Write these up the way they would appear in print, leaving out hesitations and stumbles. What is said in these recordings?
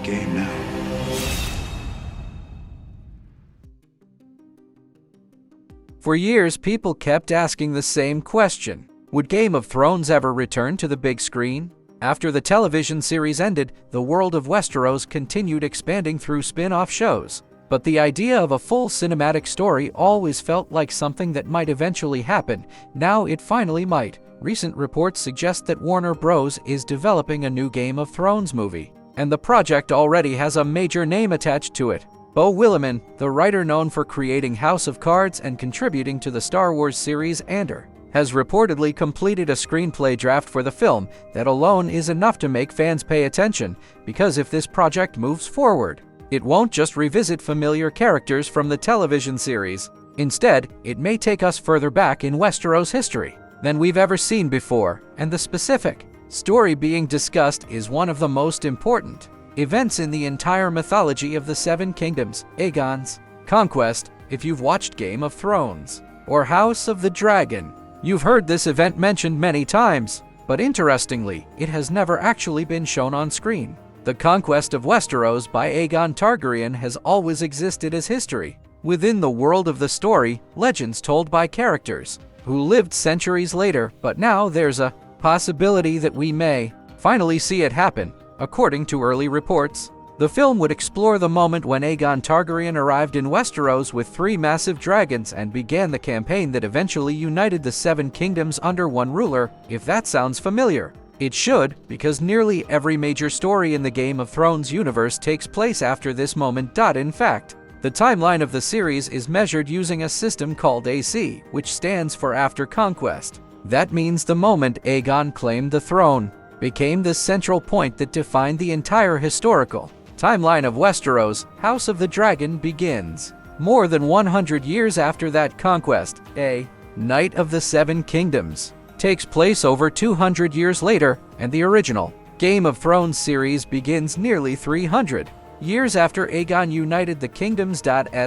game now. For years, people kept asking the same question. Would Game of Thrones ever return to the big screen? After the television series ended, the world of Westeros continued expanding through spin-off shows. But the idea of a full cinematic story always felt like something that might eventually happen. Now it finally might. Recent reports suggest that Warner Bros. Is developing a new Game of Thrones movie, and the project already has a major name attached to it. Beau Willimon, the writer known for creating House of Cards and contributing to the Star Wars series Andor, has reportedly completed a screenplay draft for the film. That alone is enough to make fans pay attention, because if this project moves forward, it won't just revisit familiar characters from the television series. Instead, it may take us further back in Westeros history than we've ever seen before, and the specific story being discussed is one of the most important events in the entire mythology of the Seven Kingdoms, Aegon's Conquest. If you've watched Game of Thrones or House of the Dragon, you've heard this event mentioned many times, but interestingly, it has never actually been shown on screen. The conquest of Westeros by Aegon Targaryen has always existed as history within the world of the story, legends told by characters who lived centuries later, but now there's a possibility that we may finally see it happen. According to early reports, the film would explore the moment when Aegon Targaryen arrived in Westeros with 3 massive dragons and began the campaign that eventually united the Seven Kingdoms under one ruler. If that sounds familiar, it should, because nearly every major story in the Game of Thrones universe takes place after this moment. In fact, the timeline of the series is measured using a system called AC, which stands for After Conquest. That means the moment Aegon claimed the throne became the central point that defined the entire historical timeline of Westeros. House of the Dragon begins more than 100 years after that conquest. A Night of the Seven Kingdoms takes place over 200 years later, and the original Game of Thrones series begins nearly 300 years after Aegon united the kingdoms.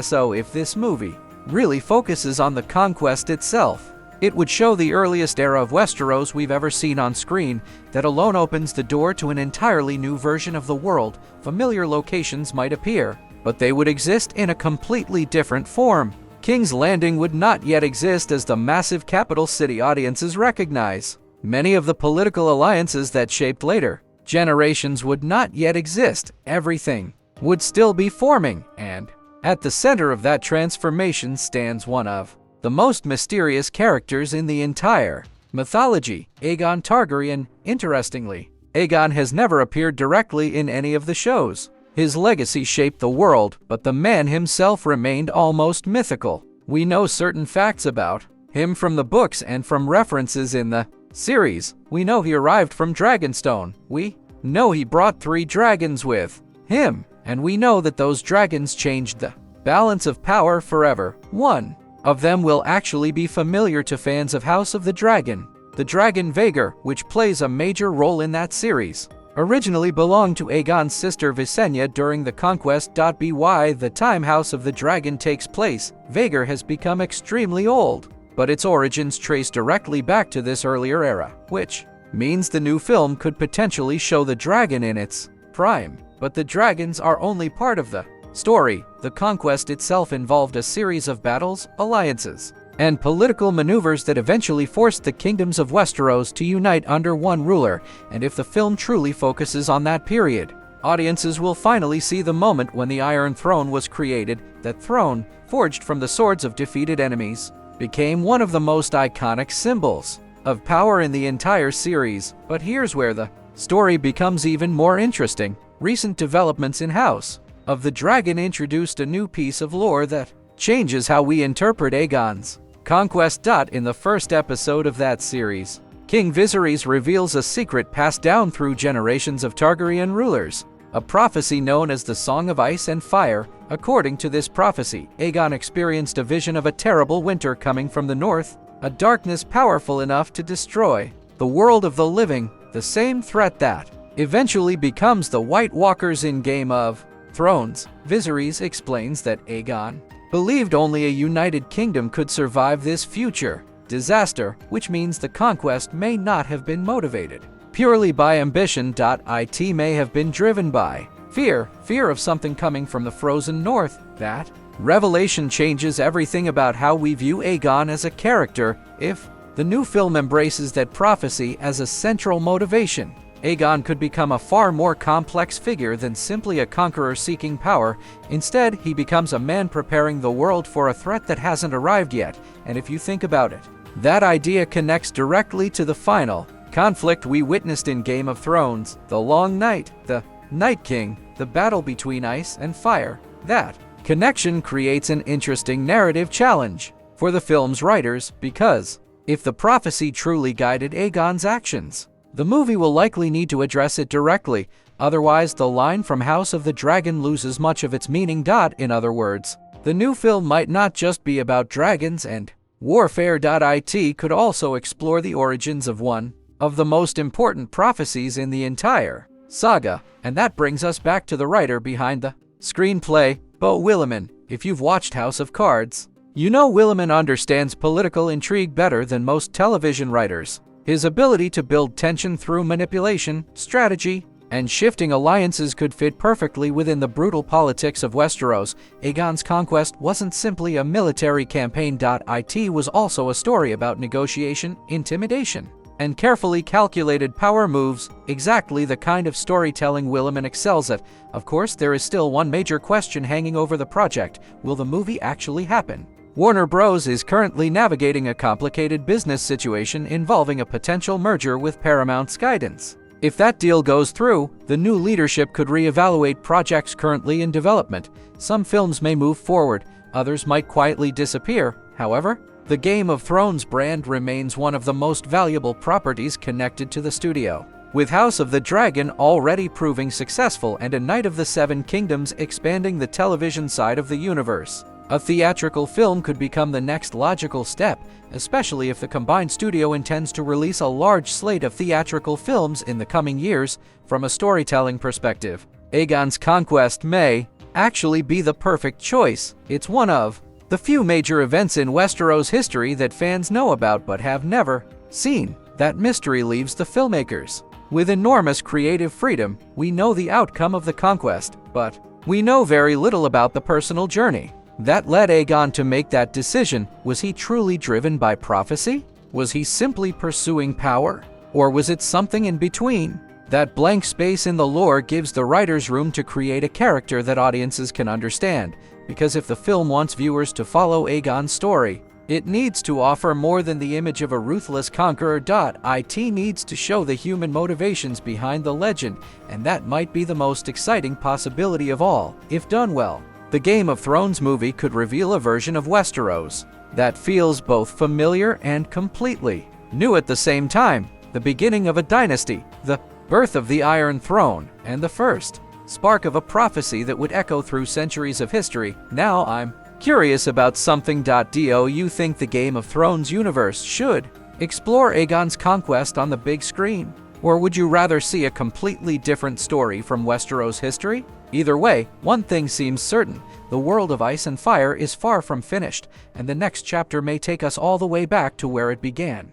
So if this movie really focuses on the conquest itself, it would show the earliest era of Westeros we've ever seen on screen. That alone opens the door to an entirely new version of the world. Familiar locations might appear, but they would exist in a completely different form. King's Landing would not yet exist as the massive capital city audiences recognize. Many of the political alliances that shaped later generations would not yet exist. Everything would still be forming, and at the center of that transformation stands one of the most mysterious characters in the entire mythology, Aegon Targaryen. Interestingly, Aegon has never appeared directly in any of the shows. His legacy shaped the world, but the man himself remained almost mythical. We know certain facts about him from the books and from references in the series. We know he arrived from Dragonstone. We know he brought 3 dragons with him, and we know that those dragons changed the balance of power forever. One of them will actually be familiar to fans of House of the Dragon. The dragon Vhagar, which plays a major role in that series, originally belonged to Aegon's sister Visenya during the conquest. By the time House of the Dragon takes place, Vhagar has become extremely old, but its origins trace directly back to this earlier era, which means the new film could potentially show the dragon in its prime. But the dragons are only part of the story. The conquest itself involved a series of battles, alliances, and political maneuvers that eventually forced the kingdoms of Westeros to unite under one ruler. And if the film truly focuses on that period, audiences will finally see the moment when the Iron Throne was created. That throne, forged from the swords of defeated enemies, became one of the most iconic symbols of power in the entire series. But here's where the story becomes even more interesting. Recent developments in House of the Dragon introduced a new piece of lore that changes how we interpret Aegon's conquest. In the first episode of that series, King Viserys reveals a secret passed down through generations of Targaryen rulers, a prophecy known as the Song of Ice and Fire. According to this prophecy, Aegon experienced a vision of a terrible winter coming from the north, a darkness powerful enough to destroy the world of the living, the same threat that eventually becomes the White Walkers in Game of Thrones. Viserys explains that Aegon believed only a united kingdom could survive this future disaster, which means the conquest may not have been motivated purely by ambition. It may have been driven by Fear of something coming from the frozen north. That revelation changes everything about how we view Aegon as a character. If the new film embraces that prophecy as a central motivation, Aegon could become a far more complex figure than simply a conqueror seeking power. Instead, he becomes a man preparing the world for a threat that hasn't arrived yet. And if you think about it, that idea connects directly to the final conflict we witnessed in Game of Thrones, the Long Night, the Night King, the battle between ice and fire. That connection creates an interesting narrative challenge for the film's writers, because if the prophecy truly guided Aegon's actions, the movie will likely need to address it directly. Otherwise, the line from House of the Dragon loses much of its meaning. In other words, the new film might not just be about dragons and warfare. It could also explore the origins of one of the most important prophecies in the entire saga. And that brings us back to the writer behind the screenplay, Beau Willimon. If you've watched House of Cards, you know Willimon understands political intrigue better than most television writers. His ability to build tension through manipulation, strategy, and shifting alliances could fit perfectly within the brutal politics of Westeros. Aegon's Conquest wasn't simply a military campaign. It was also a story about negotiation, intimidation, and carefully calculated power moves, exactly the kind of storytelling Willimon excels at. Of course, there is still one major question hanging over the project: will the movie actually happen? Warner Bros. Is currently navigating a complicated business situation involving a potential merger with Paramount's guidance. If that deal goes through, the new leadership could reevaluate projects currently in development. Some films may move forward, others might quietly disappear. However, the Game of Thrones brand remains one of the most valuable properties connected to the studio, with House of the Dragon already proving successful and A Knight of the Seven Kingdoms expanding the television side of the universe. A theatrical film could become the next logical step, especially if the combined studio intends to release a large slate of theatrical films in the coming years. From a storytelling perspective, Aegon's Conquest may actually be the perfect choice. It's one of the few major events in Westeros history that fans know about but have never seen. That mystery leaves the filmmakers with enormous creative freedom. We know the outcome of the conquest, but we know very little about the personal journey that led Aegon to make that decision. Was he truly driven by prophecy? Was he simply pursuing power? Or was it something in between? That blank space in the lore gives the writers room to create a character that audiences can understand, because if the film wants viewers to follow Aegon's story, it needs to offer more than the image of a ruthless conqueror. It needs to show the human motivations behind the legend, and that might be the most exciting possibility of all. If done well, the Game of Thrones movie could reveal a version of Westeros that feels both familiar and completely new at the same time. The beginning of a dynasty, the birth of the Iron Throne, and the first spark of a prophecy that would echo through centuries of history. Now I'm curious about something. Do you think the Game of Thrones universe should explore Aegon's Conquest on the big screen? Or would you rather see a completely different story from Westeros history? Either way, one thing seems certain: the world of ice and fire is far from finished, and the next chapter may take us all the way back to where it began.